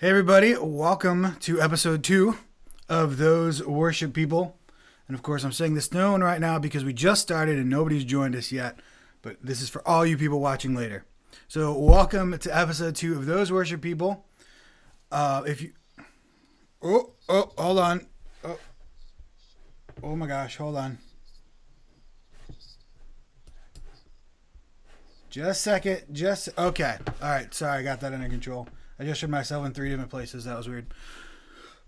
Hey everybody, welcome to episode 2 of Those Worship People. And of course, I'm saying this to no one right now because we just started and nobody's joined us yet. But this is for all you people watching later. So welcome to episode 2 of Those Worship People. If you... hold on. Oh my gosh, hold on. Just a second, okay. Alright, sorry, I got that under control. I just heard myself in 3 different places. That was weird.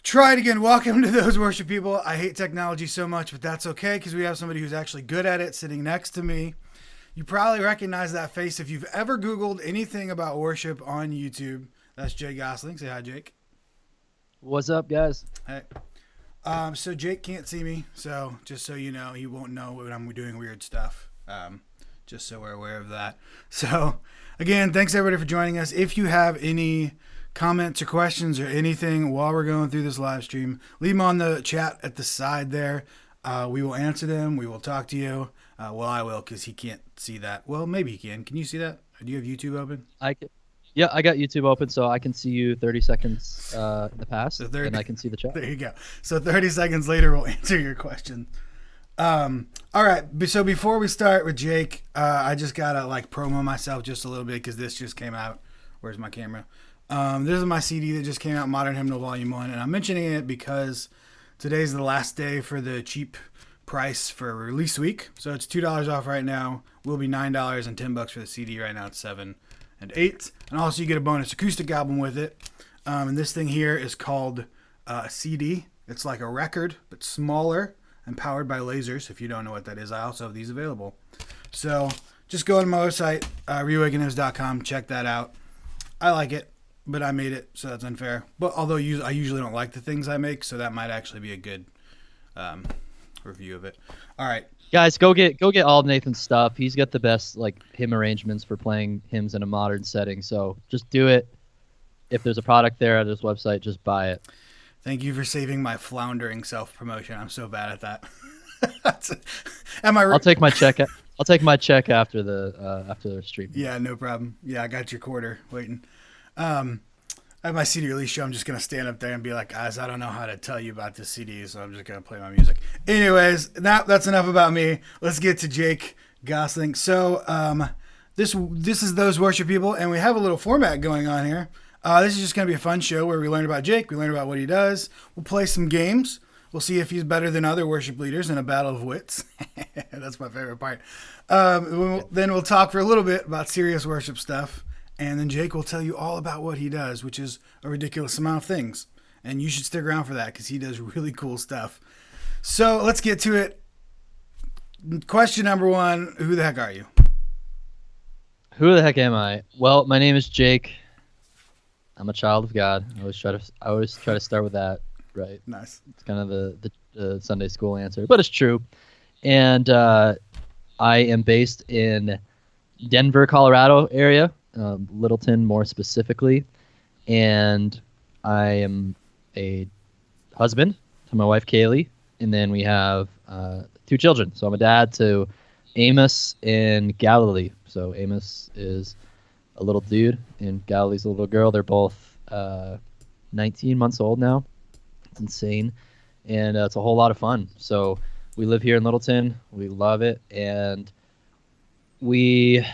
Try it again. Welcome to Those Worship People. I hate technology so much, but that's okay because we have somebody who's actually good at it sitting next to me. You probably recognize that face if you've ever Googled anything about worship on YouTube. That's Jake Gosselin. Say hi, Jake. What's up, guys? Hey. So Jake can't see me, so just so you know, he won't know when I'm doing weird stuff. Just so we're aware of that. So, again, thanks everybody for joining us. If you have any comments or questions or anything while we're going through this live stream, leave them on the chat at the side there. We will answer them. We will talk to you. Well, I will because he can't see that. Well, maybe he can. Can you see that? Do you have YouTube open? Yeah, I got YouTube open, so I can see you 30 seconds in the past, so and I can see the chat. There you go. So 30 seconds later, we'll answer your question. All right. So before we start with Jake, I just gotta promo myself just a little bit because this just came out. Where's my camera? This is my CD that just came out, Modern Hymnal Volume 1, and I'm mentioning it because today's the last day for the cheap price for release week. So it's $2 off right now. Will be $9 and $10 for the CD. Right now it's $7 and $8. And also you get a bonus acoustic album with it. And this thing here is called a CD. It's like a record, but smaller and powered by lasers. If you don't know what that is, I also have these available. So just go to my website, reawakenhymns.com. Check that out. I like it, but I made it, so that's unfair. But although I usually don't like the things I make, so that might actually be a good review of it. All right, guys, go get all of Nathan's stuff. He's got the best hymn arrangements for playing hymns in a modern setting. So just do it. If there's a product there at his website, just buy it. Thank you for saving my floundering self-promotion. I'm so bad at that. I'll take my check. I'll take my check after the stream. Yeah, no problem. Yeah, I got your quarter waiting. I have my CD release show. I'm just going to stand up there and be like, guys, I don't know how to tell you about this CD, so I'm just going to play my music. Anyways, that's enough about me. Let's get to Jake Gosselin. So this is Those Worship People, and we have a little format going on here. This is just going to be a fun show where we learn about Jake. We learn about what he does. We'll play some games. We'll see if he's better than other worship leaders in a battle of wits. That's my favorite part. Then we'll talk for a little bit about serious worship stuff. And then Jake will tell you all about what he does, which is a ridiculous amount of things. And you should stick around for that because he does really cool stuff. So let's get to it. Question number 1, who the heck are you? Who the heck am I? Well, my name is Jake. I'm a child of God. I always try to start with that, right? Nice. It's kind of the Sunday school answer, but it's true. And I am based in Denver, Colorado area, Littleton more specifically. And I am a husband to my wife Kaylee, and then we have 2 children. So I'm a dad to Amos and Galilee. So Amos is a little dude and Galilee's a little girl. They're both 19 months old now. It's insane, and it's a whole lot of fun. So we live here in Littleton. We love it, and we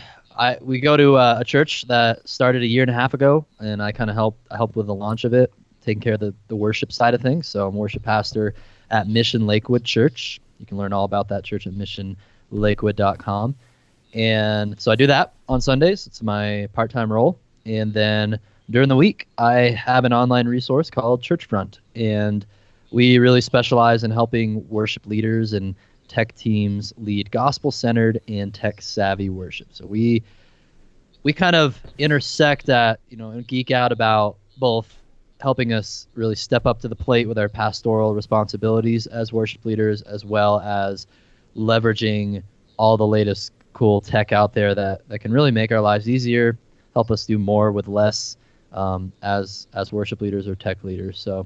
go to a church that started a year and a half ago, and I kind of helped with the launch of it, taking care of the worship side of things. So I'm worship pastor at Mission Lakewood Church. You can learn all about that church at missionlakewood.com. And so I do that on Sundays. It's my part-time role. And then during the week, I have an online resource called Churchfront. And we really specialize in helping worship leaders and tech teams lead gospel-centered and tech-savvy worship. So we kind of intersect at, and geek out about both helping us really step up to the plate with our pastoral responsibilities as worship leaders, as well as leveraging all the latest cool tech out there that can really make our lives easier, help us do more with less as worship leaders or tech leaders. So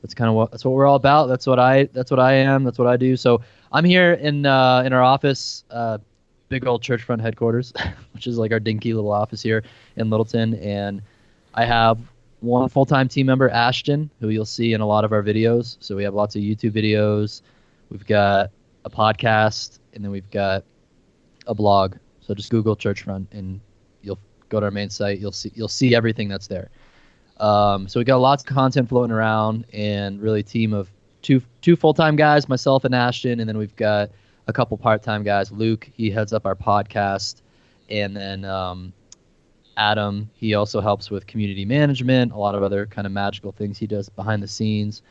that's what we're all about. That's what I am. That's what I do. So I'm here in our office, big old Churchfront headquarters, which is like our dinky little office here in Littleton, and I have one full-time team member, Ashton, who you'll see in a lot of our videos. So we have lots of YouTube videos. We've got a podcast, and then we've got a blog. So just Google Churchfront, and you'll go to our main site. You'll see everything that's there. So we got lots of content floating around, and really a team of two full-time guys, myself and Ashton, and then we've got a couple part-time guys. Luke, he heads up our podcast, and then Adam, he also helps with community management, a lot of other kind of magical things he does behind the scenes.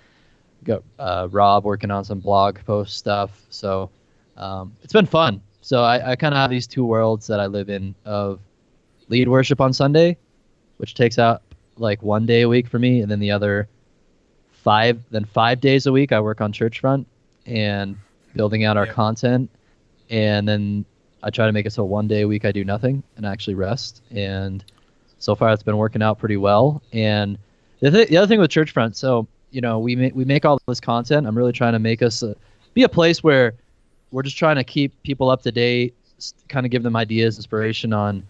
We've got Rob working on some blog post stuff. So it's been fun. So I kind of have these two worlds that I live in of lead worship on Sunday, which takes out like 1 day a week for me, and then the other 5 days a week I work on Churchfront and building out our content. And then I try to make it so 1 day a week I do nothing and actually rest. And so far it's been working out pretty well. And the other thing with Churchfront, so we make all this content. I'm really trying to make us be a place where we're just trying to keep people up to date, kind of give them ideas, inspiration on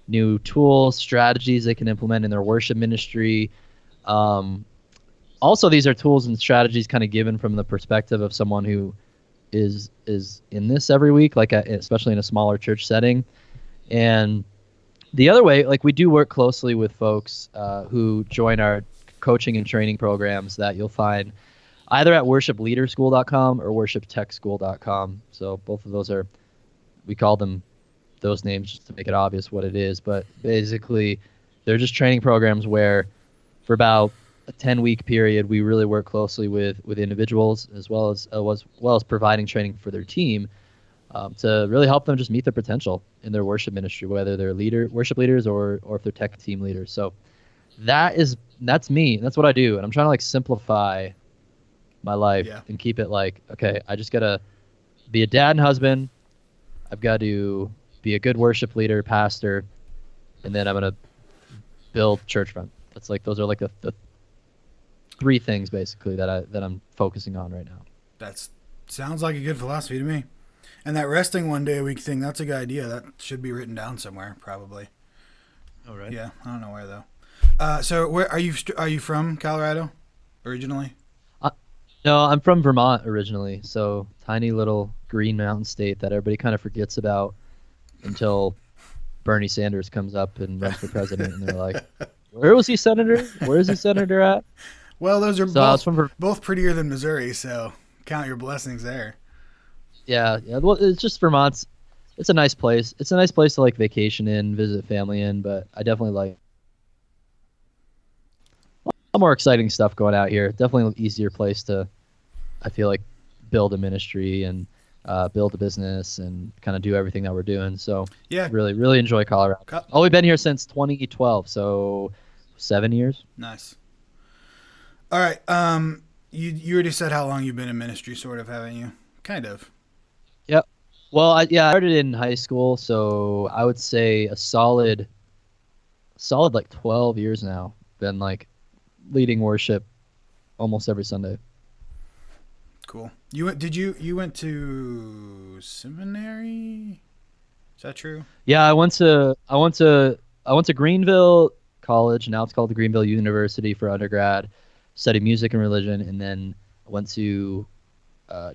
new tools, strategies they can implement in their worship ministry. Also, these are tools and strategies kind of given from the perspective of someone who is in this every week, especially in a smaller church setting. And the other way, like we do work closely with folks who join our coaching and training programs that you'll find either at worshipleaderschool.com or worshiptechschool.com. So both of those we call them those names just to make it obvious what it is. But basically, they're just training programs where for about a 10-week period, we really work closely with individuals as well as providing training for their team to really help them just meet their potential in their worship ministry, whether they're worship leaders or if they're tech team leaders. So that's me. That's what I do. And I'm trying to like simplify my life and keep it like, okay, I just got to be a dad and husband. I've got to be a good worship leader, pastor, and then I'm going to build Churchfront. That's like, those are like the 3 things basically that I'm focusing on right now. That sounds like a good philosophy to me. And that resting 1 day a week thing, that's a good idea. That should be written down somewhere, probably. Oh, right. Yeah, I don't know where though. So where are you from? Colorado, originally? No, I'm from Vermont originally. So tiny little green mountain state that everybody kind of forgets about until Bernie Sanders comes up and runs for president, and they're like, "Where was he senator? Where is he senator at?" Well, those are both prettier than Missouri, so count your blessings there. Yeah. Well, it's just Vermont's. It's a nice place. It's a nice place to like vacation in, visit family in, but I definitely like a lot more exciting stuff going out here. Definitely an easier place to, I feel like, build a ministry and build a business and kind of do everything that we're doing. So yeah, really, really enjoy Colorado. We've been here since 2012, so 7 years. Nice. All right. You already said how long you've been in ministry, sort of, haven't you? Kind of. Yep. Well, I started in high school, so I would say a solid like 12 years now. Been like leading worship almost every Sunday. Cool. You went to seminary? Is that true? Yeah, I went to Greenville College. Now it's called the Greenville University for undergrad. Studied music and religion, and then I went to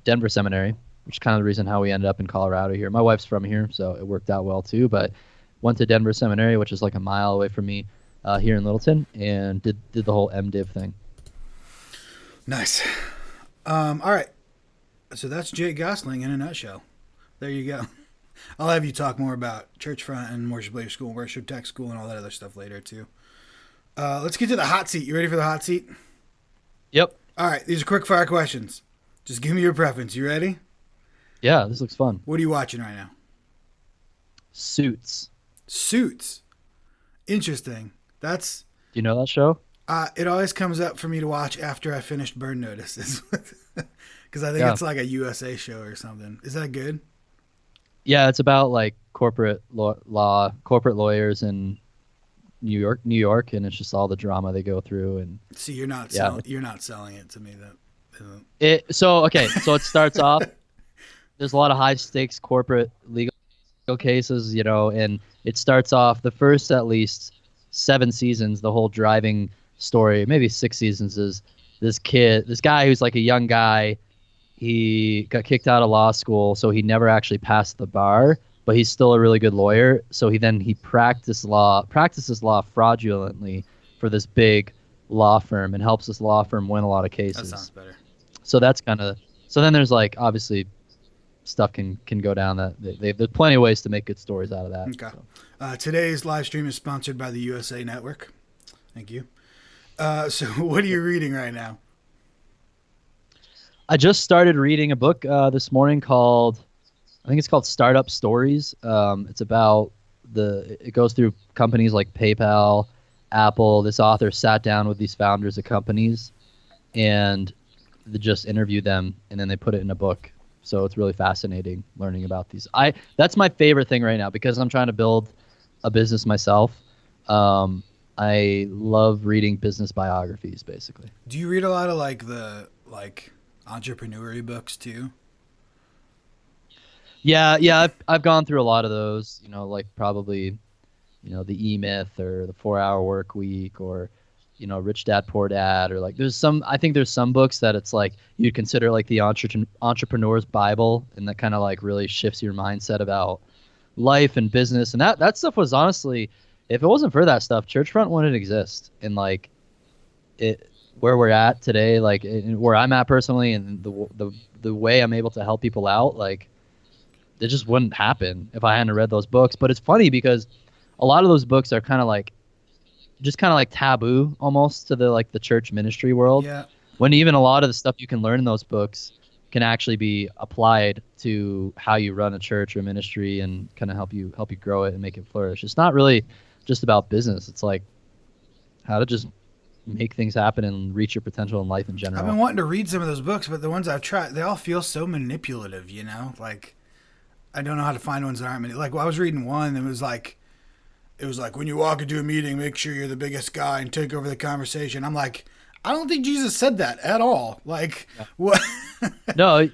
Denver Seminary, which is kind of the reason how we ended up in Colorado here. My wife's from here, so it worked out well too. But went to Denver Seminary, which is like a mile away from me here in Littleton, and did the whole MDiv thing. Nice. All right. So that's Jake Gosselin in a nutshell. There you go. I'll have you talk more about Churchfront and Worship Leader School, Worship Tech School, and all that other stuff later too. Let's get to the hot seat. You ready for the hot seat? Yep. All right. These are quick fire questions. Just give me your preference. You ready? Yeah, this looks fun. What are you watching right now? Suits. Interesting. Do you know that show? It always comes up for me to watch after I finished Burn Notices. Because I think it's like a USA show or something. Is that good? Yeah, it's about like corporate lawyers in New York, and it's just all the drama they go through. And see, you're not selling it to me. So it starts off. There's a lot of high stakes corporate legal cases, and it starts off the first at least 7 seasons. The whole driving story, maybe 6 seasons, is this guy who's like a young guy. He got kicked out of law school, so he never actually passed the bar, but he's still a really good lawyer. So he practices law fraudulently for this big law firm and helps this law firm win a lot of cases. That sounds better. So that's kind of, so then there's like, obviously stuff can go down that there's plenty of ways to make good stories out of that. Okay. So. Today's live stream is sponsored by the USA Network. Thank you. So what are you reading right now? I just started reading a book this morning called Startup Stories. It's about it goes through companies like PayPal, Apple. This author sat down with these founders of companies and they just interviewed them, and then they put it in a book. So it's really fascinating learning about these. That's my favorite thing right now because I'm trying to build a business myself. I love reading business biographies, basically. Do you read a lot of the entrepreneurial books too? Yeah, I've gone through a lot of those, probably, the E-Myth or the 4-Hour Work Week or, Rich Dad, Poor Dad, or I think there's some books that it's like you'd consider like the entrepreneur's Bible, and that kind of like really shifts your mindset about life and business. And that stuff was honestly, if it wasn't for that stuff, Churchfront wouldn't exist. And like where we're at today, like where I'm at personally, and the way I'm able to help people out, like it just wouldn't happen if I hadn't read those books. But it's funny because a lot of those books are kind of like taboo almost to the church ministry world. Yeah. When even a lot of the stuff you can learn in those books can actually be applied to how you run a church or ministry and kind of help you grow it and make it flourish. It's not really just about business. It's like how to just make things happen and reach your potential in life in general. I've been wanting to read some of those books, but the ones I've tried, they all feel so manipulative, Like, I don't know how to find ones that aren't like, well, I was reading one and it was like when you walk into a meeting, make sure you're the biggest guy and take over the conversation. I'm like, I don't think Jesus said that at all. Like, yeah. What? No,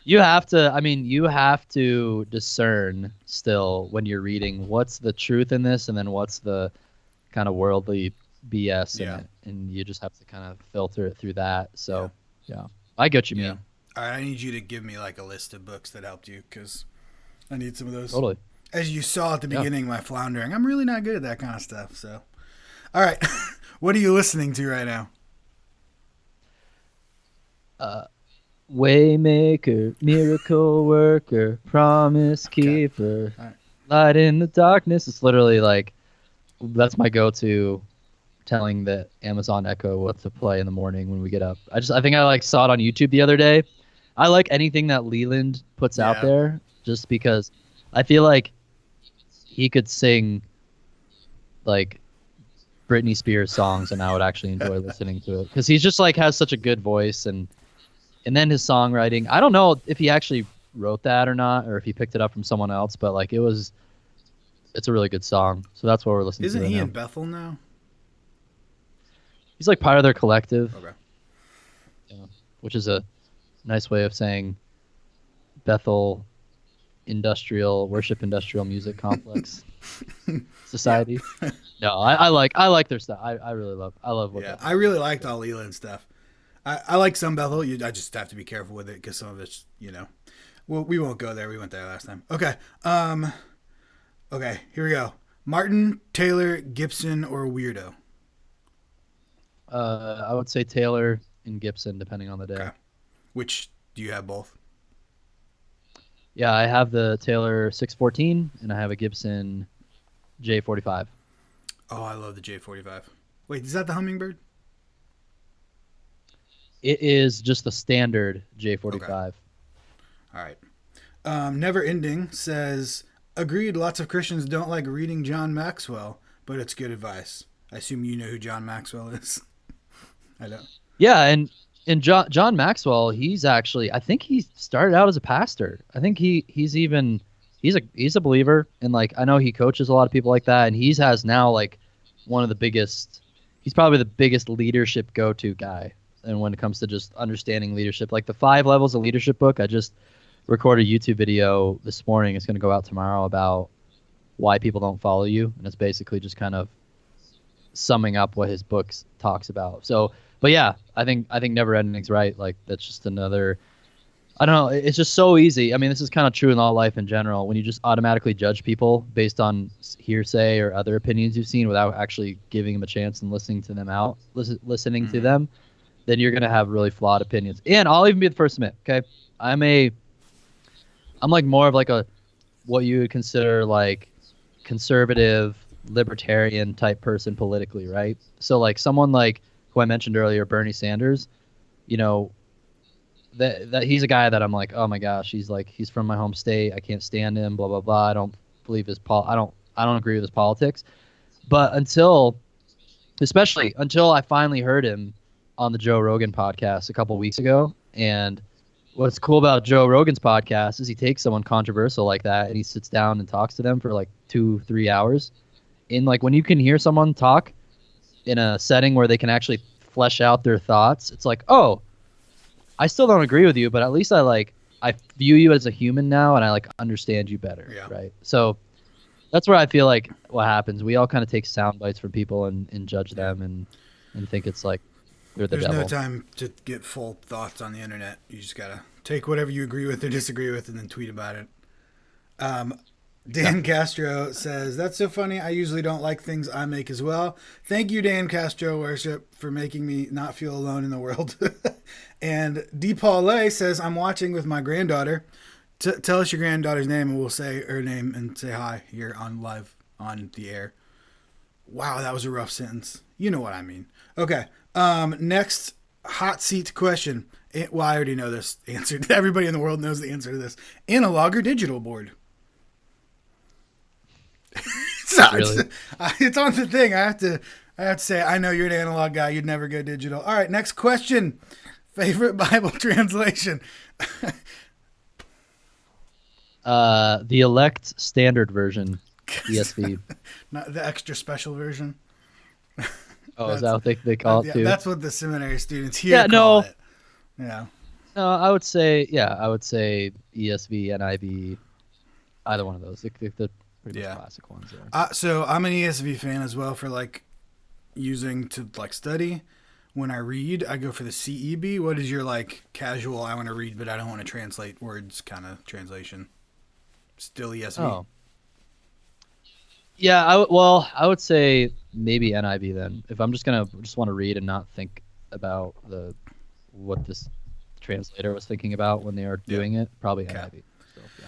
you have to discern still when you're reading what's the truth in this and then what's the kind of worldly BS in it. And you just have to kind of filter it through that. So, yeah. I get what you mean. All right, I need you to give me like a list of books that helped you because I need some of those. Totally. As you saw at the beginning, my floundering. I'm really not good at that kind of stuff. So, all right. What are you listening to right now? Waymaker, miracle worker, promise keeper, light in the darkness. It's literally like, that's my go-to, telling the Amazon Echo what to play in the morning when we get up. I think I saw it on YouTube the other day. I like anything that Leland puts out there just because I feel like he could sing like Britney Spears songs and I would actually enjoy listening to it because he's just has such a good voice and then his songwriting. I don't know if he actually wrote that or not, or if he picked it up from someone else, but it's a really good song. So that's what we're listening to. Isn't he in Bethel now? He's part of their collective. Okay. Yeah, which is a nice way of saying Bethel Industrial Music Complex Society. No, I like their stuff. I love what. Yeah, I really liked all Leland stuff. I like some Bethel. I just have to be careful with it because some of it's, well, we won't go there. We went there last time. Okay. Okay, here we go. Martin, Taylor, Gibson, or Weirdo? I would say Taylor and Gibson, depending on the day. Okay. Which do you have both? Yeah, I have the Taylor 614 and I have a Gibson J45. Oh, I love the J45. Wait, is that the Hummingbird? It is just the standard J45. Okay. All right. Never Ending says, agreed, lots of Christians don't like reading John Maxwell, but it's good advice. I assume you know who John Maxwell is. I don't. Yeah, and John Maxwell, he's actually, I think he started out as a pastor. I think he's a believer, and I know he coaches a lot of people like that, and has now one of the biggest, he's probably the biggest leadership go-to guy. And when it comes to just understanding leadership, the 5 Levels of Leadership book, I just recorded a YouTube video this morning. It's going to go out tomorrow about why people don't follow you. And it's basically just kind of summing up what his books talks about. So, but yeah, I think Never Ending's right. Like that's just another. I don't know. It's just so easy. I mean, this is kind of true in all life in general. When you just automatically judge people based on hearsay or other opinions you've seen without actually giving them a chance and listening to them out, listening to them, then you're gonna have really flawed opinions. And I'll even be the first to admit, okay, I'm like more of like a what you would consider like conservative, libertarian type person politically, right? So like someone like who I mentioned earlier, Bernie Sanders, you know, that he's a guy that I'm like, oh my gosh, he's from my home state. I can't stand him. Blah blah blah. I don't believe I don't agree with his politics. But especially until I finally heard him on the Joe Rogan podcast a couple weeks ago. And what's cool about Joe Rogan's podcast is he takes someone controversial like that and he sits down and talks to them for like 2-3 hours. And like when you can hear someone talk in a setting where they can actually flesh out their thoughts, it's like, oh, I still don't agree with you, but at least I view you as a human now and I like understand you better. Yeah. Right. So that's where I feel like what happens. We all kind of take sound bites from people and judge them and think it's like they're the There's devil. no time to get full thoughts on the internet. You just gotta take whatever you agree with or disagree with and then tweet about it. Dan Castro says, that's so funny. I usually don't like things I make as well. Thank you, Dan Castro Worship, for making me not feel alone in the world. And D. Paul Lay says, I'm watching with my granddaughter. Tell us your granddaughter's name and we'll say her name and say hi here on live on the air. Wow, that was a rough sentence. You know what I mean. Okay. Next hot seat question. Well, I already know this answer. Everybody in the world knows the answer to this. Analog or digital board? Really? It's on the thing. I have to say, I know you're an analog guy. You'd never go digital. All right, next question. Favorite Bible translation? The Elect Standard Version, ESV. Not the extra special version. Oh, is that what they call it too? That's what the seminary students here call it. Yeah. No, I would say ESV, NIV, either one of those. They're pretty much classic ones there. So I'm an ESV fan as well for like using to like study. When I read, I go for the CEB. What is your like casual, I want to read but I don't want to translate words kind of translation? Still ESV? Oh. Yeah, I would say maybe NIV then. If I'm just want to read and not think about what this translator was thinking about when they are doing it, probably NIV. So, yeah.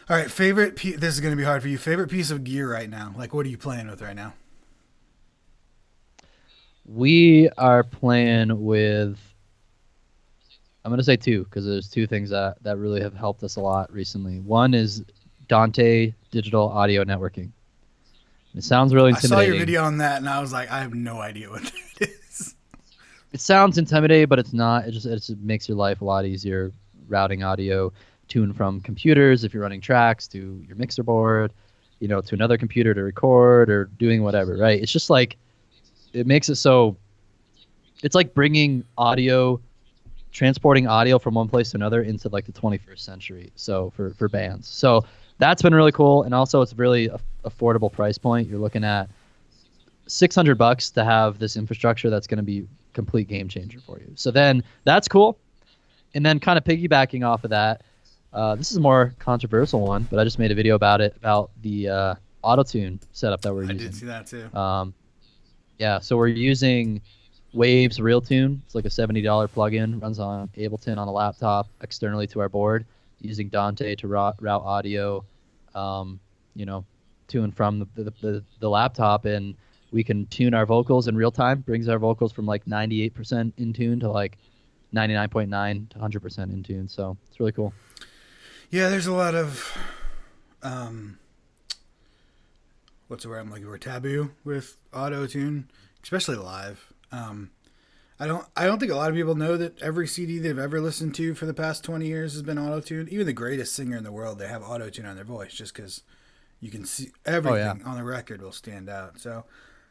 All right, this is going to be hard for you. Favorite piece of gear right now? Like, what are you playing with right now? We are playing with, I'm going to say two, because there's two things that really have helped us a lot recently. One is Dante Digital Audio Networking. It sounds really intimidating. I saw your video on that, and I was like, I have no idea what that is. It sounds intimidating, but it's not. It just makes your life a lot easier, routing audio to and from computers if you're running tracks, to your mixer board, to another computer to record or doing whatever, right? It's just like, it makes it so, it's like bringing transporting audio from one place to another into like the 21st century. So for bands. So that's been really cool. And also it's really affordable price point. You're looking at $600 to have this infrastructure that's going to be complete game changer for you. So then that's cool. And then kind of piggybacking off of that, this is a more controversial one, but I just made a video about the auto-tune setup that we're using. I did see that too. Yeah, so we're using Waves RealTune. It's like a $70 plugin, runs on Ableton on a laptop externally to our board, using Dante to route audio, to and from the laptop, and we can tune our vocals in real time. Brings our vocals from like 98% in tune to like 99.9 to 100% in tune. So it's really cool. Yeah, there's a lot of what's the word I'm looking for? Taboo with auto tune, especially live. I don't think a lot of people know that every CD they've ever listened to for the past 20 years has been auto tuned. Even the greatest singer in the world, they have auto tune on their voice, just because you can see everything on the record will stand out. So,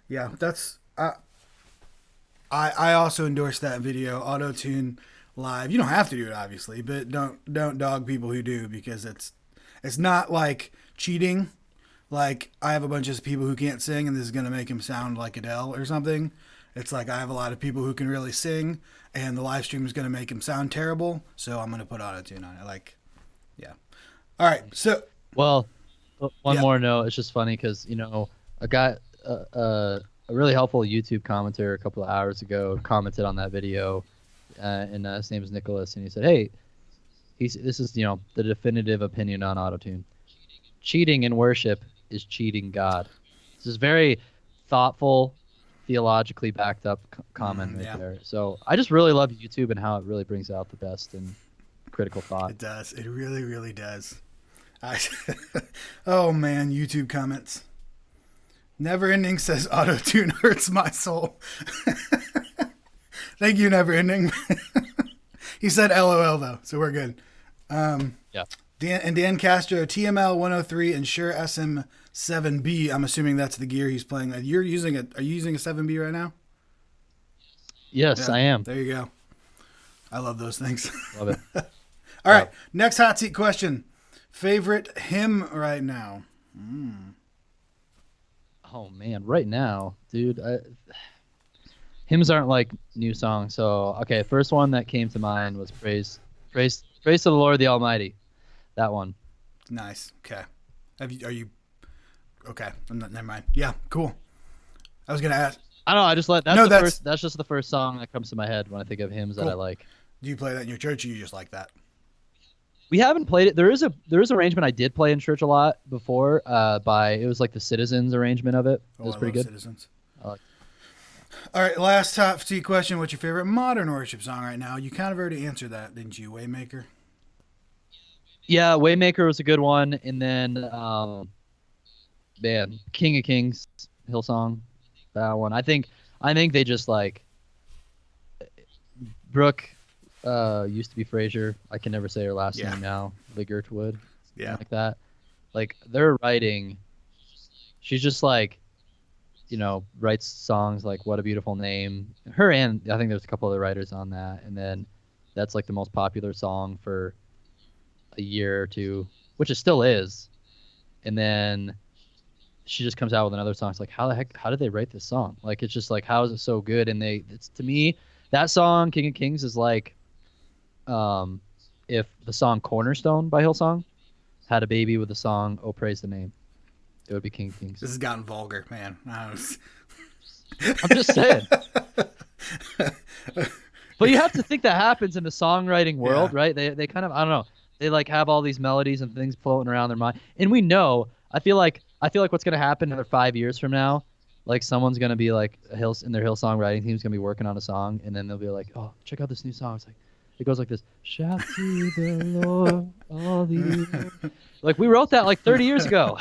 yeah, that's I also endorse that video, auto tune live. You don't have to do it, obviously, but don't dog people who do, because it's not like cheating. like I have a bunch of people who can't sing, and this is gonna make him sound like Adele or something. It's like I have a lot of people who can really sing, and the live stream is gonna make him sound terrible. So I'm gonna put auto-tune on it. Like, yeah. All right. So Well, one yeah. more note. It's just funny because a guy, a really helpful YouTube commenter a couple of hours ago commented on that video, and his name is Nicholas, and he said, "Hey, this is the definitive opinion on autotune. Cheating in worship is cheating God." This is very thoughtful, theologically backed up comment right there. So I just really love YouTube and how it really brings out the best in critical thought. It does. It really, really does. Oh man, YouTube comments. Never Ending says auto-tune hurts my soul. Thank you, Never Ending. He said LOL though, so we're good. Yeah. Dan Castro, TML 103 and Shure SM7B. I'm assuming that's the gear he's playing. Are you using a 7B right now? Yes, Yeah, I am. There you go. I love those things. Love it. All right, next hot seat question. Favorite hymn right now? Oh man, right now, dude, hymns aren't like new songs. So okay, first one that came to mind was praise to the Lord the Almighty. That one. Nice. Okay. Are you okay? Never mind. Yeah, cool. I was gonna ask. I don't know. I just that's just the first song that comes to my head when I think of hymns that I like. Do you play that in your church, or you just like that? We haven't played it. There is an arrangement I did play in church a lot before. It was like the Citizens arrangement of it. It was pretty good. Citizens. All right, last top seat question. What's your favorite modern worship song right now? You kind of already answered that, didn't you, Waymaker? Yeah, Waymaker was a good one, and then man, King of Kings, Hillsong, that one. I think they just like Brooke. Used to be Fraser. I can never say her last name now. Liggertwood. Yeah. Like that. Like their writing, she's just like, writes songs like What a Beautiful Name. Her and I think there's a couple other writers on that. And then that's like the most popular song for a year or two, which it still is. And then she just comes out with another song. It's like, how did they write this song? Like, it's just like, how is it so good? And it's to me, that song, King of Kings, is like, if the song Cornerstone by Hillsong had a baby with the song Oh Praise the Name, it would be King of Kings. This has gotten vulgar, man. I'm just saying. But you have to think that happens in the songwriting world, right? They kind of, I don't know, they like have all these melodies and things floating around their mind. And we know, I feel like what's going to happen another 5 years from now, like someone's going to be like in their Hillsong writing team's going to be working on a song, and then they'll be like, oh, check out this new song. It's like, it goes like this. Shout to the Lord, all the like we wrote that like 30 years ago.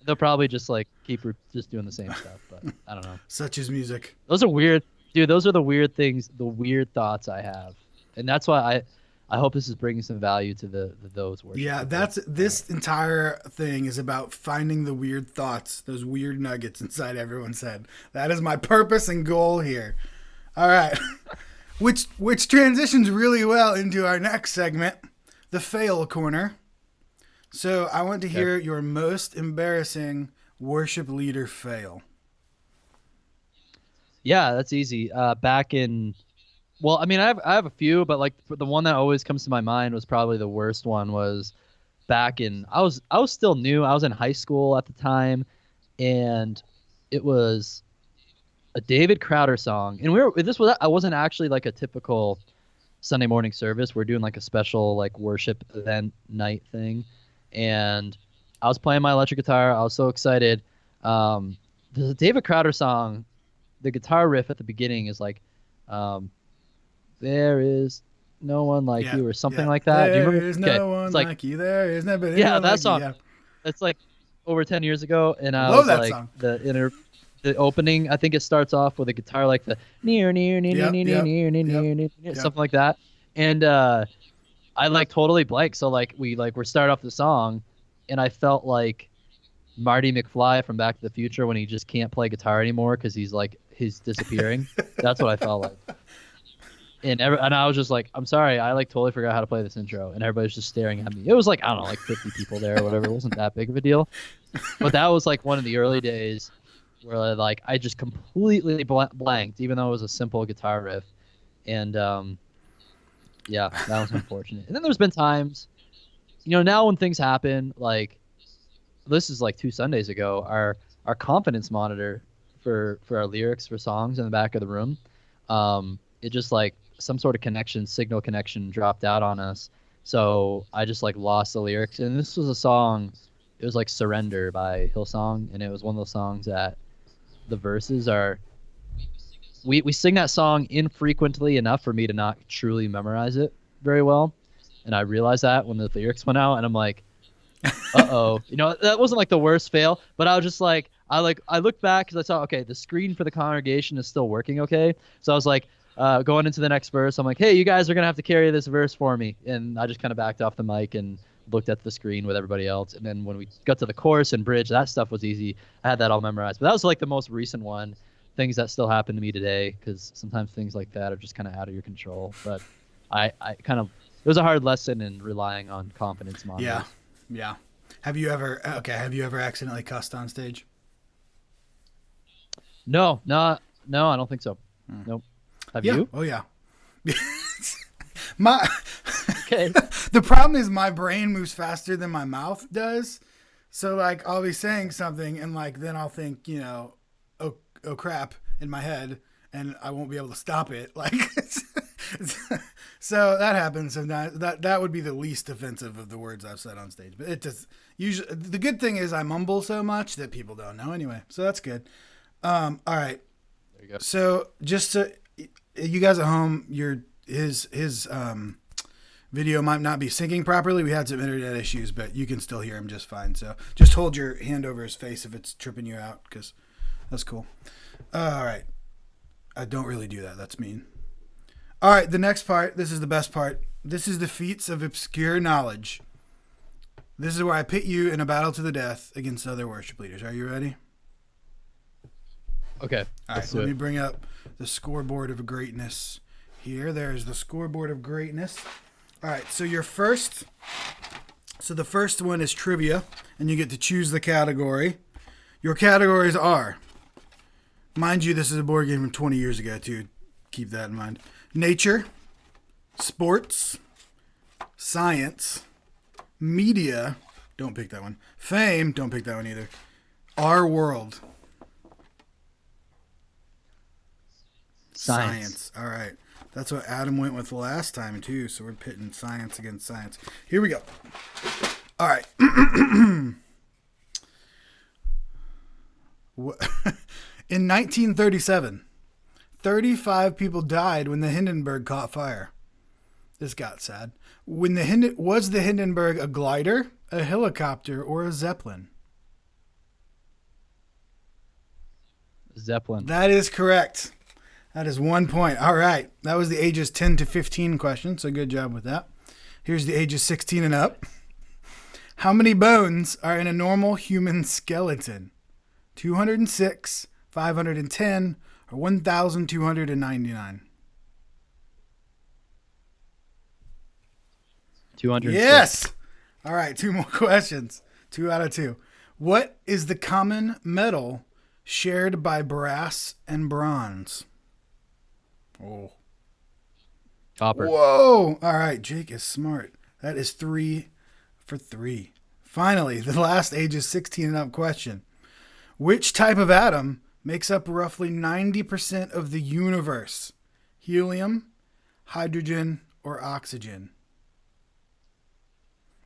They'll probably just like keep just doing the same stuff, but I don't know. Such is music. Those are weird, dude. Those are the weird things, the weird thoughts I have, and that's why I hope this is bringing some value to those words. Yeah, this entire thing is about finding the weird thoughts, those weird nuggets inside everyone's head. That is my purpose and goal here. All right. Which transitions really well into our next segment, the fail corner. So I want to hear your most embarrassing worship leader fail. Yeah, that's easy. Back in, well, I mean, I have a few, but like the one that always comes to my mind was probably the worst one. Was back in, I was still new. I was in high school at the time, and it was a David Crowder song, and I wasn't actually like a typical Sunday morning service. We're doing like a special like worship event night thing, and I was playing my electric guitar. I was so excited. There's a David Crowder song. The guitar riff at the beginning is like, there is no one like you, or something like that. Do you remember? There is no one like you. There is never that like song. You. Yeah. It's like over 10 years ago, and I love was that like song. The opening, I think it starts off with a guitar like the near something like that, and I like totally blanked. So like we start off the song, and I felt like Marty McFly from Back to the Future when he just can't play guitar anymore because he's disappearing. That's what I felt like. And I was just like, I'm sorry, I like totally forgot how to play this intro, and everybody's just staring at me. It was like, I don't know, like 50 people there or whatever. It wasn't that big of a deal, but that was like one of the early days where like I just completely blanked, even though it was a simple guitar riff, and yeah, that was unfortunate. And then there's been times, now when things happen, like this is like 2 Sundays ago, our confidence monitor for our lyrics for songs in the back of the room, it just like some sort of signal connection dropped out on us. So I just like lost the lyrics. And this was a song, it was like Surrender by Hillsong. And it was one of those songs that the verses are, we sing that song infrequently enough for me to not truly memorize it very well. And I realized that when the lyrics went out, and I'm like, uh-oh. That wasn't like the worst fail, but I was just like, I looked back because I saw, okay, the screen for the congregation is still working okay. So I was like, going into the next verse, I'm like, hey, you guys are going to have to carry this verse for me. And I just kind of backed off the mic and looked at the screen with everybody else. And then when we got to the chorus and bridge, that stuff was easy. I had that all memorized. But that was like the most recent one, things that still happen to me today, because sometimes things like that are just kind of out of your control. But I kind of, it was a hard lesson in relying on confidence monitors. Yeah. Have you ever accidentally cussed on stage? No, I don't think so. Nope. Have you? Oh yeah. Okay. The problem is my brain moves faster than my mouth does. So like I'll be saying something and like then I'll think, oh crap in my head and I won't be able to stop it. Like so that happens sometimes. That would be the least offensive of the words I've said on stage. But it just usually the good thing is I mumble so much that people don't know anyway. So that's good. All right. There you go. So just to you guys at home, his video might not be syncing properly. We had some internet issues, but you can still hear him just fine. So just hold your hand over his face if it's tripping you out, because that's cool. All right. I don't really do that. That's mean. All right. The next part. This is the best part. This is the feats of obscure knowledge. This is where I pit you in a battle to the death against other worship leaders. Are you ready? Okay. All right. Let me bring up the scoreboard of greatness here. There's the scoreboard of greatness. All right. So the first one is trivia, and you get to choose the category. Your categories are, mind you, this is a board game from 20 years ago, too. Keep that in mind. Nature, sports, science, media, don't pick that one. Fame, don't pick that one either. Our world. Science. All right. That's what Adam went with last time, too. So we're pitting science against science. Here we go. All right. In 1937, 35 people died when the Hindenburg caught fire. This got sad. Was the Hindenburg a glider, a helicopter, or a Zeppelin? Zeppelin. That is correct. That is 1 point. All right. That was the ages 10 to 15 question, so good job with that. Here's the ages 16 and up. How many bones are in a normal human skeleton? 206, 510, or 1,299? 206. Yes! All right, 2 more questions. 2 out of 2. What is the common metal shared by brass and bronze? Oh. Copper. Whoa! All right, Jake is smart. That is 3 for 3. Finally, the last ages 16 and up question. Which type of atom makes up roughly 90% of the universe? Helium, hydrogen, or oxygen?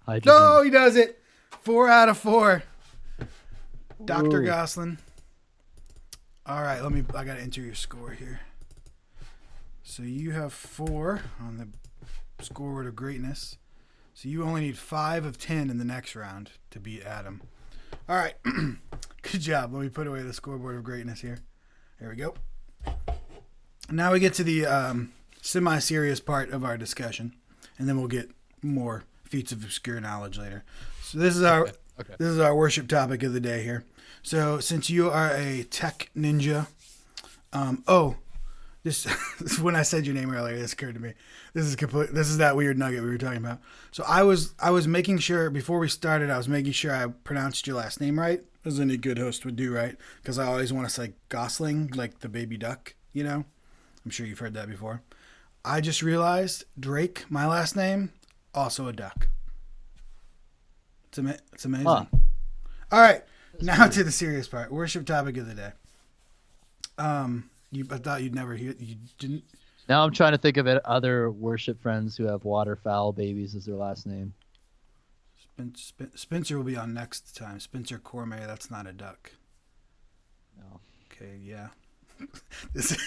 Hydrogen. No, he does it. 4 out of 4. Dr. Ooh. Gosselin. All right, I got to enter your score here. So you have 4 on the scoreboard of greatness. So you only need 5 of 10 in the next round to beat Adam. All right. Good job. Let me put away the scoreboard of greatness here. There we go. Now we get to the semi-serious part of our discussion, and then we'll get more feats of obscure knowledge later. So this is our This is our worship topic of the day here. So since you are a tech ninja, This when I said your name earlier, this occurred to me. This is complete. This is that weird nugget we were talking about. So I was making sure before we started. I was making sure I pronounced your last name right, as any good host would do, right? Because I always want to say Gosling, like the baby duck. You know, I'm sure you've heard that before. I just realized Drake, my last name, also a duck. It's amazing. Huh. All right, That's now weird. to the serious part. Worship topic of the day. I thought you'd never hear. You didn't. Now I'm trying to think of other worship friends who have waterfowl babies as their last name. Spencer will be on next time. Spencer Cormier. That's not a duck. No. Okay, yeah. This-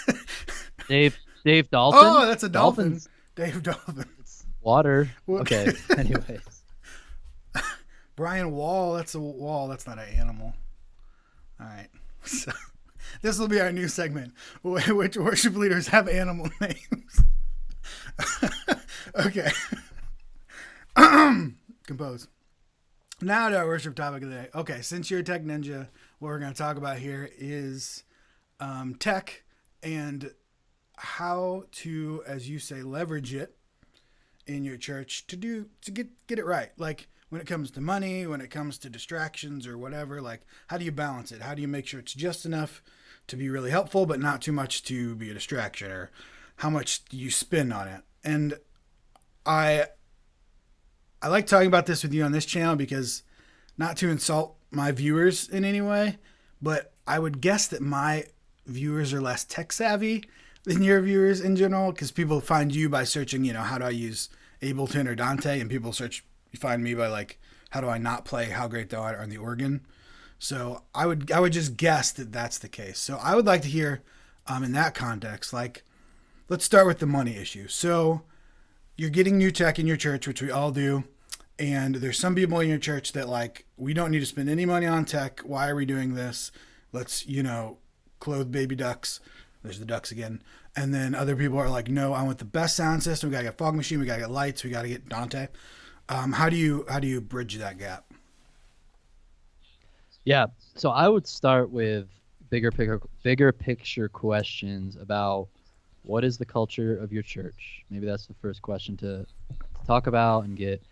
Dave Dalton. oh, that's a dolphin. Dolphins. Dave Dolphin. It's water. Well- Okay. Anyways. Brian Wall. That's a wall. That's not an animal. All right. So this will be our new segment. Which worship leaders have animal names? Okay. Compose. Now to our worship topic of the day. Okay, since you're a tech ninja, what we're going to talk about here is tech and how to, as you say, leverage it in your church to get it right. Like when it comes to money, when it comes to distractions or whatever, like how do you balance it? How do you make sure it's just enough to be really helpful, but not too much to be a distraction, or how much do you spend on it? And I like talking about this with you on this channel because not to insult my viewers in any way, but I would guess that my viewers are less tech savvy than your viewers in general, because people find you by searching, how do I use Ableton or Dante, and people find me by like, how do I not play How Great Thou Art on the organ? So I would just guess that that's the case. So I would like to hear, in that context, like, let's start with the money issue. So you're getting new tech in your church, which we all do. And there's some people in your church that like, we don't need to spend any money on tech. Why are we doing this? Let's, clothe baby ducks. There's the ducks again. And then other people are like, no, I want the best sound system. We got to get fog machine. We got to get lights. We got to get Dante. How do you bridge that gap? Yeah. So I would start with bigger picture questions about what is the culture of your church. Maybe that's the first question to talk about and get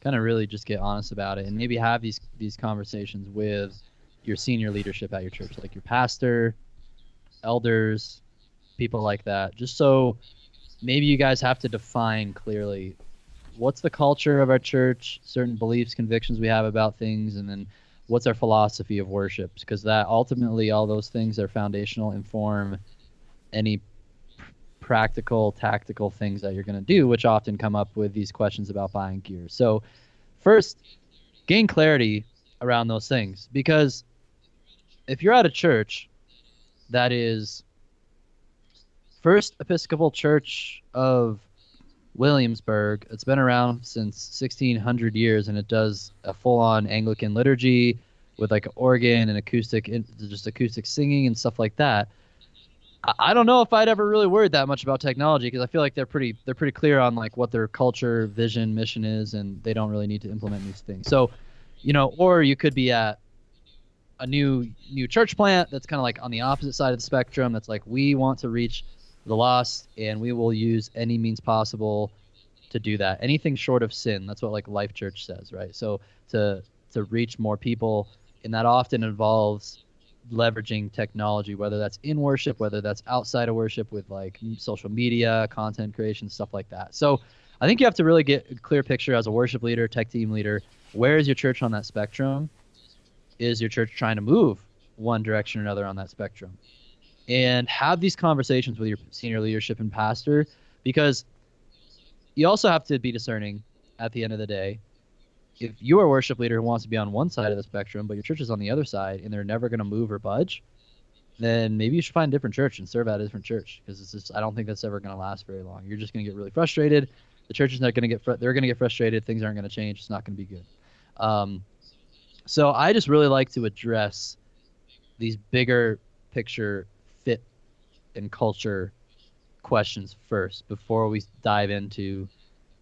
kind of really just get honest about it, and maybe have these conversations with your senior leadership at your church, like your pastor, elders, people like that, just so maybe you guys have to define clearly what's the culture of our church, certain beliefs, convictions we have about things, and then what's our philosophy of worship, because that ultimately all those things are foundational, inform any practical, tactical things that you're going to do, which often come up with these questions about buying gear. So first, gain clarity around those things, because if you're at a church that is First Episcopal Church of Williamsburg, it's been around since 1600 years, and it does a full-on Anglican liturgy with like an organ and acoustic singing and stuff like that, I don't know if I'd ever really worried that much about technology, because I feel like they're pretty clear on like what their culture, vision, mission is, and they don't really need to implement these things. So, or you could be at a new church plant that's kind of like on the opposite side of the spectrum. That's like, we want to reach the lost, and we will use any means possible to do that. Anything short of sin. That's what like Life Church says, right? So to reach more people, and that often involves leveraging technology, whether that's in worship, whether that's outside of worship with like social media, content creation, stuff like that. So I think you have to really get a clear picture as a worship leader, tech team leader. Where is your church on that spectrum? Is your church trying to move one direction or another on that spectrum? And have these conversations with your senior leadership and pastor, because you also have to be discerning at the end of the day. If you're a worship leader who wants to be on one side of the spectrum, but your church is on the other side, and they're never going to move or budge, then maybe you should find a different church and serve at a different church, because I don't think that's ever going to last very long. You're just going to get really frustrated. The church is not going to they're going to get frustrated. Things aren't going to change. It's not going to be good. So I just really like to address these bigger picture fit and culture questions first before we dive into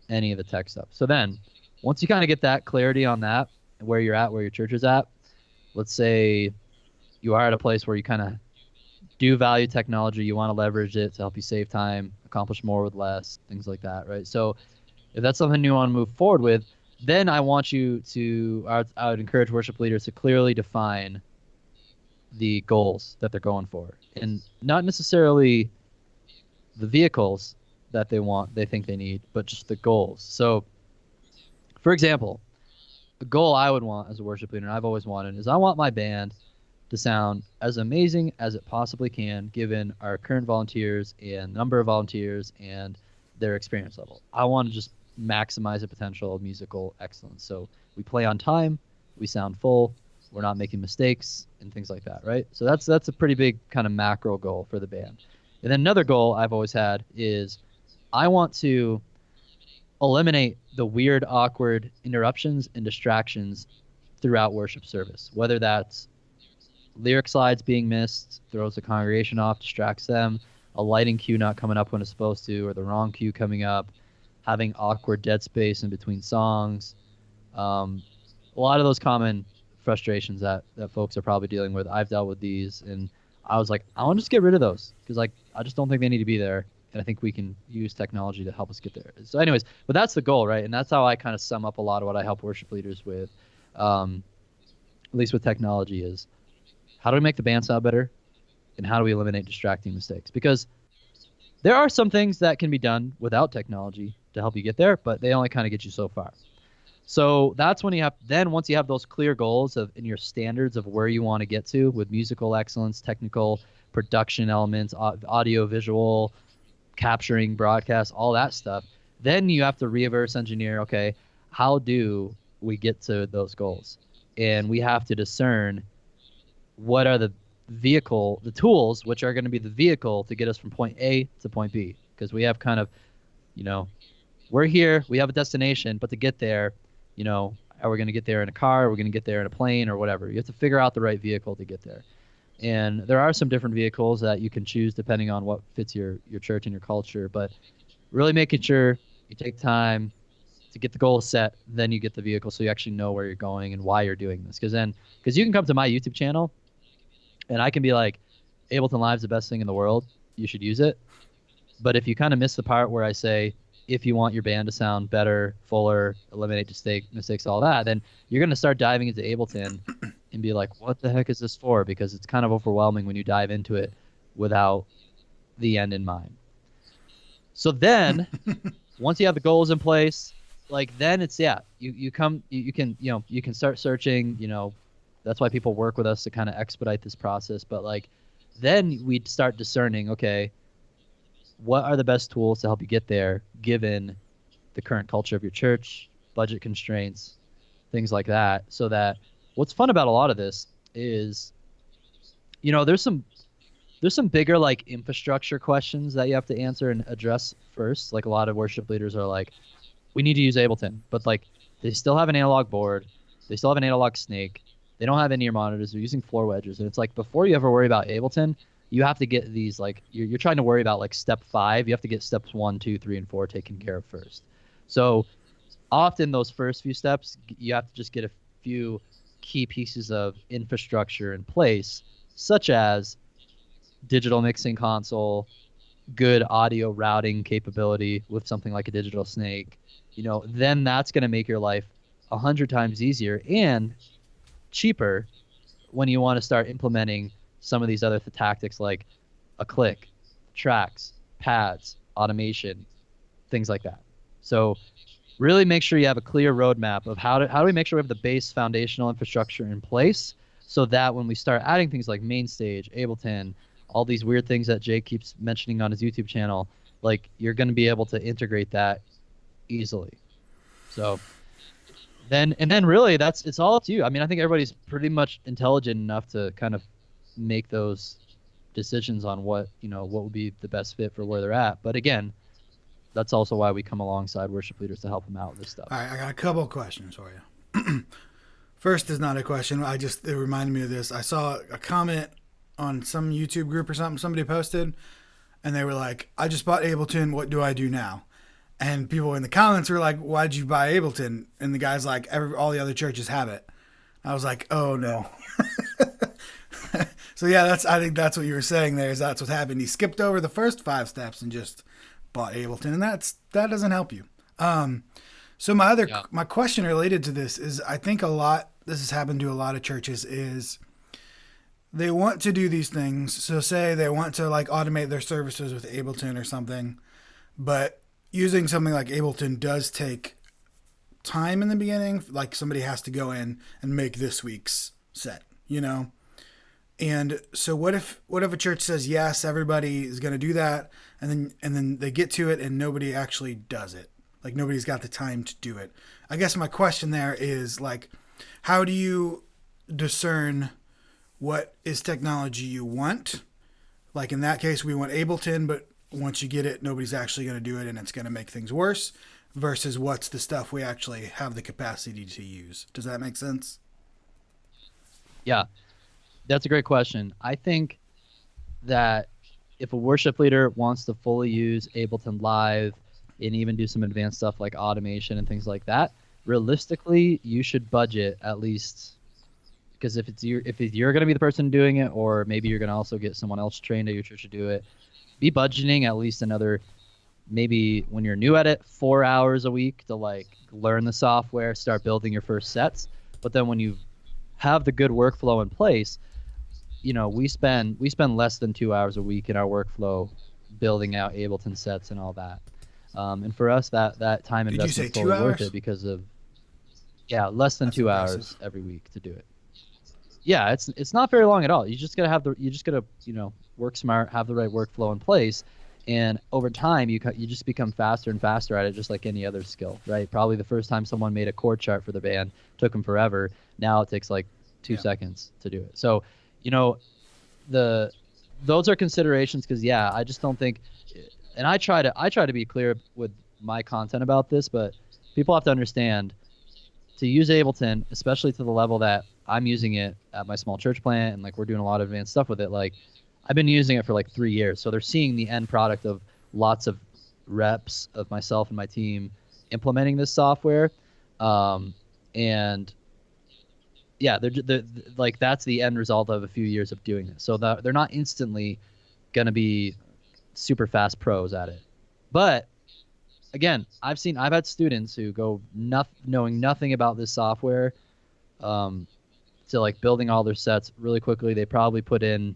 any of the tech stuff. So then, once you kind of get that clarity on that, where you're at, where your church is at, let's say you are at a place where you kind of do value technology, you want to leverage it to help you save time, accomplish more with less, things like that, right? So if that's something you want to move forward with, then I want you to, I would encourage worship leaders to clearly define the goals that they're going for, and not necessarily the vehicles that they think they need, but just the goals. So, for example, the goal I would want as a worship leader, and I've always wanted, is I want my band to sound as amazing as it possibly can, given our current volunteers and number of volunteers and their experience level. I want to just maximize the potential of musical excellence. So we play on time, we sound full, we're not making mistakes and things like that, right? So that's a pretty big kind of macro goal for the band. And then another goal I've always had is I want to eliminate the weird, awkward interruptions and distractions throughout worship service, whether that's lyric slides being missed, throws the congregation off, distracts them, a lighting cue not coming up when it's supposed to, or the wrong cue coming up, having awkward dead space in between songs. A lot of those common frustrations that folks are probably dealing with. I've dealt with these, and I was like, I want to just get rid of those because I just don't think they need to be there, and I think we can use technology to help us get there. So anyways, but that's the goal, right? And that's how I kind of sum up a lot of what I help worship leaders with, at least with technology, is how do we make the band sound better, and how do we eliminate distracting mistakes? Because there are some things that can be done without technology to help you get there, but they only kind of get you so far. So that's when once you have those clear goals in your standards of where you want to get to with musical excellence, technical production elements, audio, visual, capturing, broadcast, all that stuff, then you have to reverse engineer, okay, how do we get to those goals? And we have to discern what are the tools which are going to be the vehicle to get us from point A to point B. Because we have kind of, we're here, we have a destination, but to get there, are we going to get there in a car? Are we going to get there in a plane or whatever? You have to figure out the right vehicle to get there. And there are some different vehicles that you can choose depending on what fits your church and your culture. But really making sure you take time to get the goal set, then you get the vehicle so you actually know where you're going and why you're doing this. Because you can come to my YouTube channel and I can be like, Ableton Live's the best thing in the world. You should use it. But if you kind of miss the part where I say, if you want your band to sound better, fuller, eliminate mistakes, all that, then you're going to start diving into Ableton and be like, what the heck is this for? Because it's kind of overwhelming when you dive into it without the end in mind. So then once you have the goals in place, then it's, you can start searching, that's why people work with us to kind of expedite this process. But then we'd start discerning, okay, what are the best tools to help you get there given the current culture of your church, budget constraints, things like that. So that what's fun about a lot of this is, there's some bigger infrastructure questions that you have to answer and address first. Like a lot of worship leaders are like, we need to use Ableton, but they still have an analog board, they still have an analog snake, they don't have in-ear monitors, they're using floor wedges. And it's like, before you ever worry about Ableton, you have to get these, you're trying to worry about step 5. You have to get steps 1, 2, 3, and 4 taken care of first. So often those first few steps, you have to just get a few key pieces of infrastructure in place, such as digital mixing console, good audio routing capability with something like a digital snake. Then that's going to make your life 100 times easier and cheaper when you want to start implementing some of these other tactics like a click, tracks, pads, automation, things like that. So really make sure you have a clear roadmap of how do we make sure we have the base foundational infrastructure in place so that when we start adding things like Mainstage, Ableton, all these weird things that Jake keeps mentioning on his YouTube channel, you're going to be able to integrate that easily. So then really it's all up to you. I mean, I think everybody's pretty much intelligent enough to kind of make those decisions on what would be the best fit for where they're at. But again, that's also why we come alongside worship leaders to help them out with this stuff. All right, I got a couple of questions for you. First is not a question. It reminded me of this. I saw a comment on some YouTube group or something somebody posted, and they were like, I just bought Ableton. What do I do now? And people in the comments were like, why'd you buy Ableton? And the guy's like, all the other churches have it. I was like, oh no. So yeah, I think that's what you were saying there. Is that's what happened? He skipped over the first 5 steps and just bought Ableton, and that doesn't help you. So Yeah. my question related to this is, I think this has happened to a lot of churches, is they want to do these things. So say they want to like automate their services with Ableton or something, but using something like Ableton does take time in the beginning. Like somebody has to go in and make this week's set, you know? And so what if a church says yes, everybody is going to do that, and then they get to it and nobody actually does it. Like nobody's got the time to do it. I guess my question there is like, how do you discern what is technology you want? Like in that case, we want Ableton, but once you get it, nobody's actually going to do it and it's going to make things worse, versus what's the stuff we actually have the capacity to use. Does that make sense? Yeah. That's a great question. I think that if a worship leader wants to fully use Ableton Live and even do some advanced stuff like automation and things like that, realistically, you should budget at least, because if you're going to be the person doing it, or maybe you're going to also get someone else trained at your church to do it, be budgeting at least another, maybe when you're new at it, 4 hours a week to like learn the software, start building your first sets. But then when you have the good workflow in place, we spend less than 2 hours a week in our workflow building out Ableton sets and all that. And for us, that time Did you say investment is totally 2 worth hours? it because of less than That's 2 hours impressive. every week to do it. Yeah, it's not very long at all. You just gotta work smart, have the right workflow in place, and over time you just become faster and faster at it, just like any other skill, right? Probably the first time someone made a chord chart for the band took them forever. Now it takes like 2 seconds to do it. So, those are considerations, because I just don't think, and I try to be clear with my content about this, but people have to understand, to use Ableton, especially to the level that I'm using it at my small church plant, and like we're doing a lot of advanced stuff with it. Like I've been using it for like 3 years, so they're seeing the end product of lots of reps of myself and my team implementing this software, and they're like that's the end result of a few years of doing this. So they're not instantly gonna be super fast pros at it, but again, I've had students who go knowing nothing about this software, to like building all their sets really quickly. They probably put in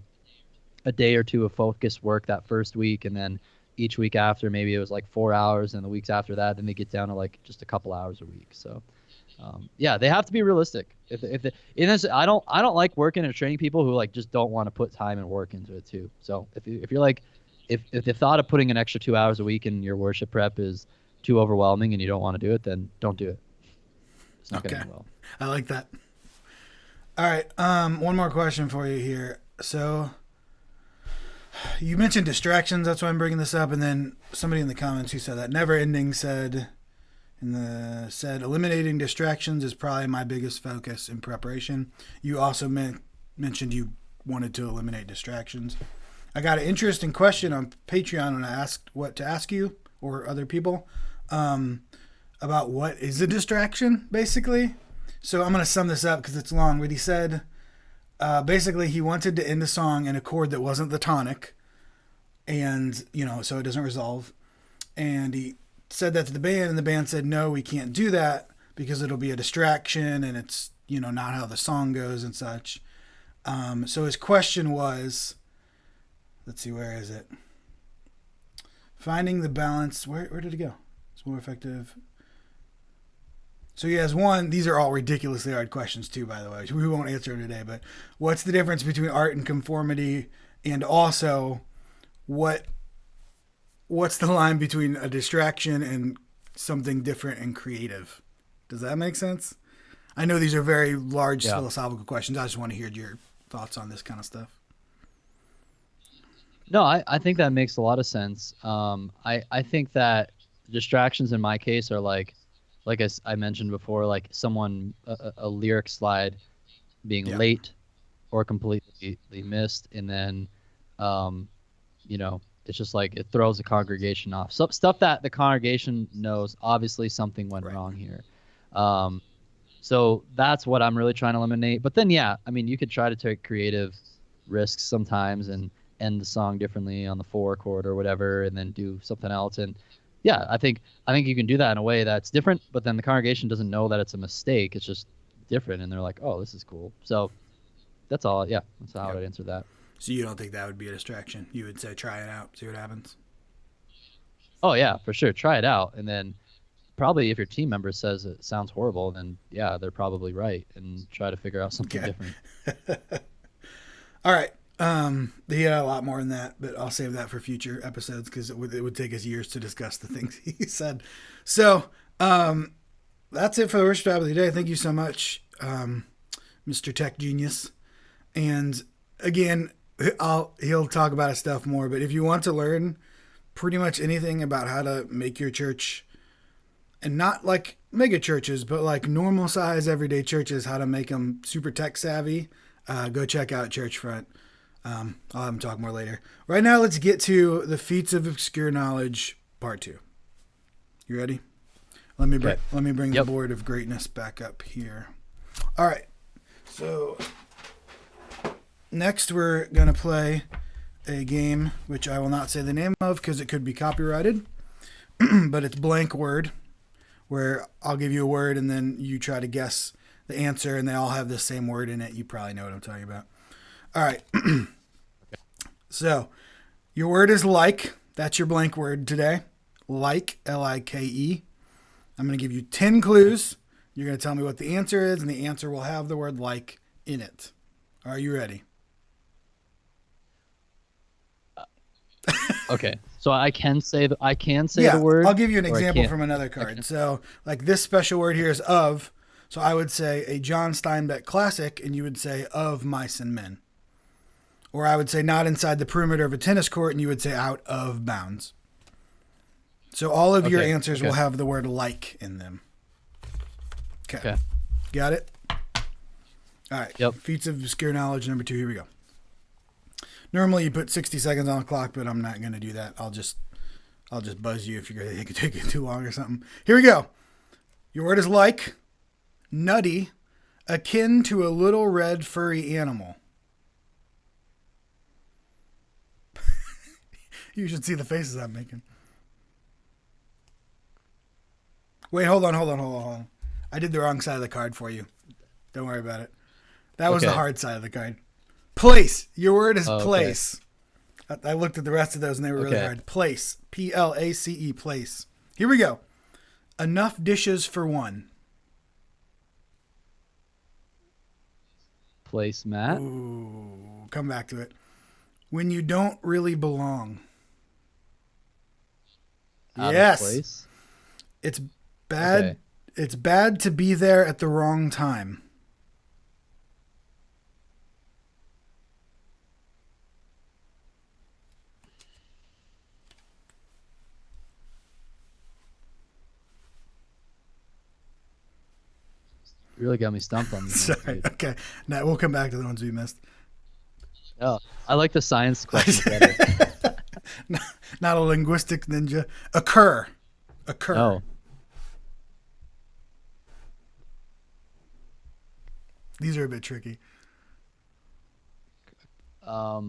a day or two of focused work that first week, and then each week after, maybe it was like 4 hours, and the weeks after that, then they get down to like just a couple hours a week. So they have to be realistic. If in this, I don't like working and training people who like just don't want to put time and work into it too. So if you're like, if the thought of putting an extra 2 hours a week in your worship prep is too overwhelming and you don't want to do it, then don't do it. It's not going to end well. I like that. All right. One more question for you here. So you mentioned distractions. That's why I'm bringing this up. And then somebody in the comments who said that Never Ending said eliminating distractions is probably my biggest focus in preparation. You also mentioned you wanted to eliminate distractions. I got an interesting question on Patreon when I asked what to ask you or other people about what is a distraction, basically. So I'm going to sum this up because it's long, but he said basically he wanted to end a song in a chord that wasn't the tonic, and, so it doesn't resolve. And he said that to the band, and the band said, no, we can't do that because it'll be a distraction, and it's, not how the song goes and such. So his question was, let's see, where is it? Finding the balance. Where did it go? It's more effective. So he has one. These are all ridiculously hard questions too, by the way. We won't answer them today. But what's the difference between art and conformity? And also, what's the line between a distraction and something different and creative? Does that make sense? I know these are very large philosophical questions. I just want to hear your thoughts on this kind of stuff. No, I think that makes a lot of sense. I think that distractions in my case are like I mentioned before, like someone, a lyric slide being late or completely missed. And then, it's just like it throws the congregation off. So stuff that the congregation knows, obviously something went wrong here. So that's what I'm really trying to eliminate. But then, you could try to take creative risks sometimes and end the song differently on the 4 chord or whatever, and then do something else. And yeah, I think you can do that in a way that's different, but then the congregation doesn't know that it's a mistake. It's just different, and they're like, oh, this is cool. So that's all. Yeah, that's how I'd answer that. So you don't think that would be a distraction? You would say try it out, see what happens. Oh yeah, for sure. Try it out, and then probably if your team member says it sounds horrible, then yeah, they're probably right, and try to figure out something different. All right. He had a lot more than that, but I'll save that for future episodes because it would take us years to discuss the things he said. So that's it for the worship Bible today. Thank you so much, Mr. Tech Genius. And again, he'll talk about his stuff more, but if you want to learn pretty much anything about how to make your church, and not like mega churches, but like normal size everyday churches, how to make them super tech savvy, go check out Churchfront. I'll have him talk more later. Right now, let's get to the Feats of Obscure Knowledge, Part 2. You ready? Let me bring the board of greatness back up here. All right. So next, we're going to play a game, which I will not say the name of because it could be copyrighted, but it's blank word, where I'll give you a word and then you try to guess the answer, and they all have the same word in it. You probably know what I'm talking about. All right. So your word is like. That's your blank word today. Like, L-I-K-E. I'm going to give you 10 clues. You're going to tell me what the answer is, and the answer will have the word like in it. Are you ready? Okay. So I can say the word. I'll give you an example from another card. So like this special word here is of. So I would say a John Steinbeck classic, and you would say of mice and men. Or I would say not inside the perimeter of a tennis court, and you would say out of bounds. So all of your answers will have the word like in them. Okay. Got it? All right. Yep. Feats of Obscure Knowledge number 2. Here we go. Normally you put 60 seconds on the clock, but I'm not going to do that. I'll just buzz you if you're going to take it too long or something. Here we go. Your word is like, nutty, akin to a little red furry animal. You should see the faces I'm making. Wait, hold on. I did the wrong side of the card for you. Don't worry about it. That was the hard side of the card. Place. Your word is place. I looked at the rest of those and they were really hard. Place. P-L-A-C-E. Place. Here we go. Enough dishes for one. Placemat. Ooh, come back to it. When you don't really belong. Out yes. Of place. It's bad. Okay. It's bad to be there at the wrong time. You really got me stumped on this. Sorry. Okay. Now we'll come back to the ones we missed. Oh, I like the science questions better. Not a linguistic ninja. Occur. Oh. These are a bit tricky. I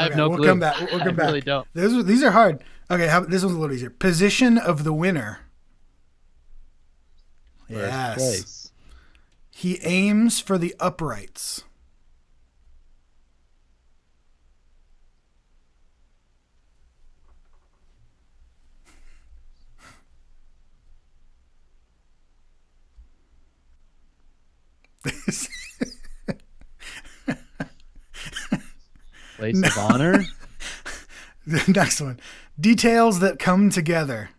have no clue. We'll come back. I really don't. These are hard. Okay, this one's a little easier. Position of the winner. Yes. Place. He aims for the uprights. Place of honor. The next one. Details that come together.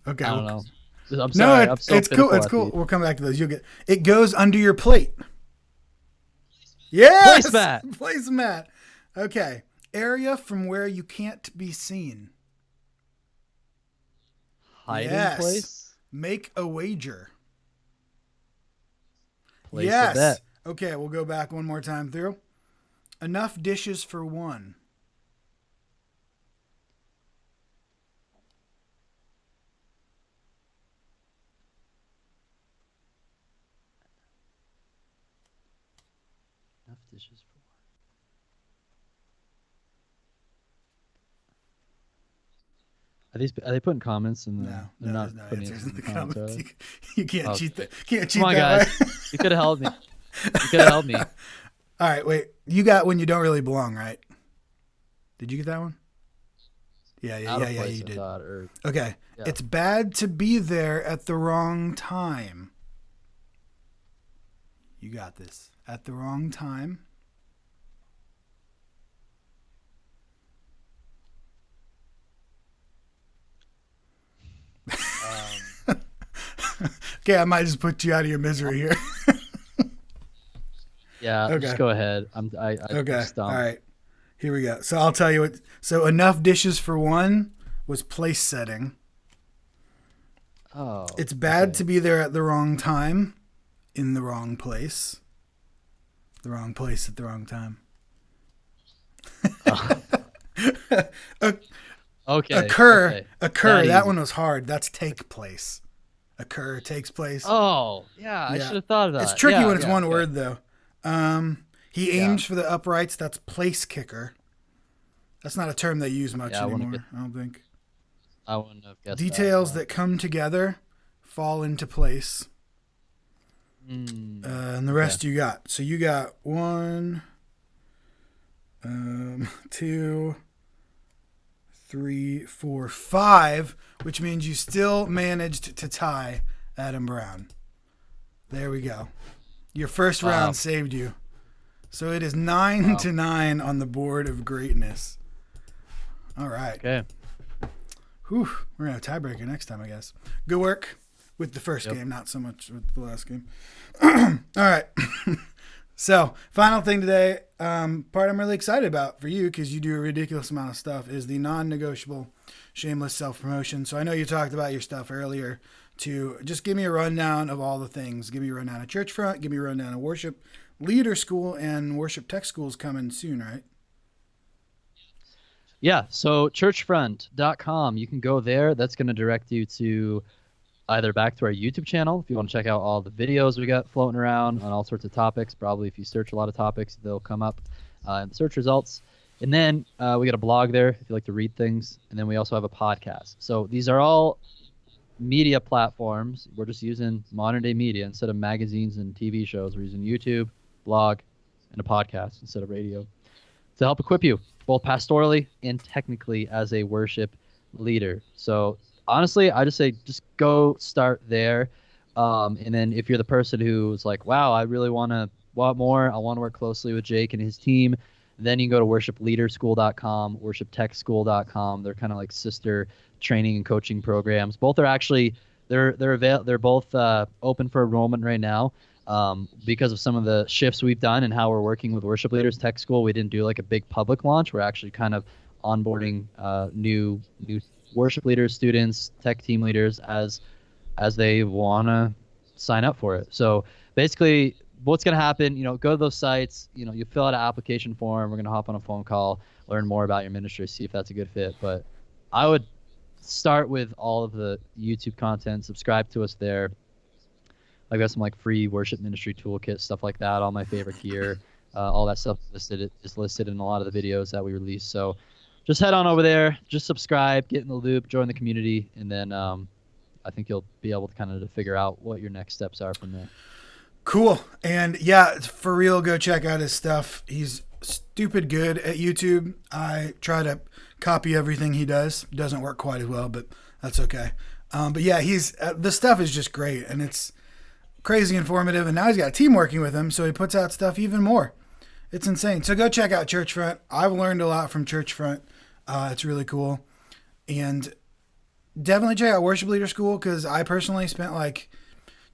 Okay. I don't know. I'm sorry. No, it's cool. It's cool. We'll come back to those. You'll get it. Goes under your plate. Yes. Placemat. Okay. Area from where you can't be seen. Hiding place. Make a wager. Place a Yes. bet. Okay, we'll go back one more time through. Enough dishes for one. Enough dishes for one. Are they putting comments in the? No, They're not there's no putting answers answers in the comments, are they? You can't Oh, cheat okay. that. Can't cheat Come on, that guys. way. You could have helped me. You could have helped me. All right, wait. You got when you don't really belong, right? Did you get that one? Yeah, Out of place, you I did. thought, or Okay. Yeah. It's bad to be there at the wrong time. You got this. At the wrong time. Okay, I might just put you out of your misery here. yeah. Okay. Just go ahead. I Okay. stumped. All right. Here we go. So I'll tell you what. So enough dishes for one was place setting. Oh. It's bad okay. to be there at the wrong time, in the wrong place. The wrong place at the wrong time. Okay. Occur. Okay. Occur. That That easy. one was hard. That's take place. Occur takes place. Oh, yeah. I Yeah. should have thought of that. It's tricky Yeah, when it's yeah, one okay. word though. He aims for the uprights. That's place kicker. That's not a term they use much Yeah, I wanna anymore. I don't think. I wouldn't have guessed Details that. that come together fall into place. Mm, And the rest you got. So you got 1, 2, 3, 4, 5, which means you still managed to tie Adam Brown. There we go. Your first round saved you. So it is 9-9 on the board of greatness. All right. okay. Whew. We're going to have a tiebreaker next time, I guess. Good work with the first game, not so much with the last game. All right. So, final thing today, part I'm really excited about for you because you do a ridiculous amount of stuff, is the non-negotiable shameless self-promotion. So I know you talked about your stuff earlier, to just give me a rundown of all the things. Give me a rundown of Church Front, give me a rundown of Worship Leader School, and Worship Tech School is coming soon, right? Yeah, so churchfront.com, you can go there. That's going to direct you to either back to our YouTube channel if you want to check out all the videos we got floating around on all sorts of topics. Probably if you search a lot of topics, they'll come up in the search results. And then we got a blog there if you like to read things. And then we also have a podcast. So these are all media platforms. We're just using modern day media instead of magazines and TV shows. We're using YouTube, blog, and a podcast instead of radio to help equip you both pastorally and technically as a worship leader. So honestly, I just say just go start there. And then if you're the person who's like, wow, I really want more, I want to work closely with Jake and his team, then you can go to worshipleaderschool.com, worshiptechschool.com. They're kind of like sister training and coaching programs. Both are actually they're both open for enrollment right now. Because of some of the shifts we've done and how we're working with Worship Leaders Tech School, we didn't do like a big public launch. We're actually kind of onboarding new worship leaders, students, tech team leaders as they want to sign up for it. So basically what's going to happen, go to those sites, you fill out an application form. We're going to hop on a phone call, learn more about your ministry, see if that's a good fit. But I would start with all of the YouTube content, subscribe to us there. I've got some like free worship ministry toolkit, stuff like that. All my favorite gear, all that stuff is listed in a lot of the videos that we release. So just head on over there, just subscribe, get in the loop, join the community, and then I think you'll be able to kind of figure out what your next steps are from there. Cool. And yeah, for real, go check out his stuff. He's stupid good at YouTube. I try to copy everything he does. It doesn't work quite as well, but that's okay. But yeah, the stuff is just great, and it's crazy informative. And now he's got a team working with him, so he puts out stuff even more. It's insane. So go check out Churchfront. I've learned a lot from Churchfront. It's really cool. And definitely check out Worship Leader School, because I personally spent like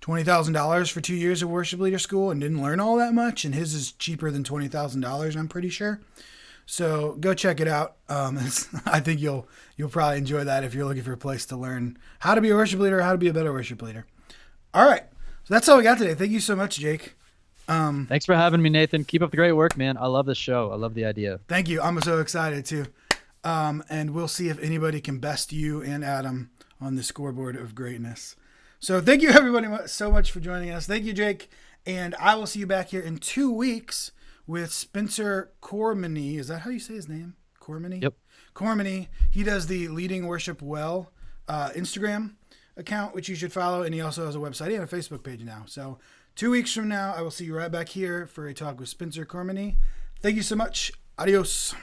$20,000 for 2 years of Worship Leader School and didn't learn all that much. And his is cheaper than $20,000, I'm pretty sure. So go check it out. I think you'll probably enjoy that if you're looking for a place to learn how to be a worship leader, how to be a better worship leader. All right. So that's all we got today. Thank you so much, Jake. Thanks for having me, Nathan. Keep up the great work, man. I love this show. I love the idea. Thank you. I'm so excited too. And we'll see if anybody can best you and Adam on the scoreboard of greatness. So thank you everybody so much for joining us. Thank you, Jake. And I will see you back here in 2 weeks with Spencer Cormany. Is that how you say his name? Cormany? Yep. Cormany. He does the Leading Worship Well Instagram account, which you should follow. And he also has a website and a Facebook page now. So 2 weeks from now, I will see you right back here for a talk with Spencer Cormany. Thank you so much. Adios.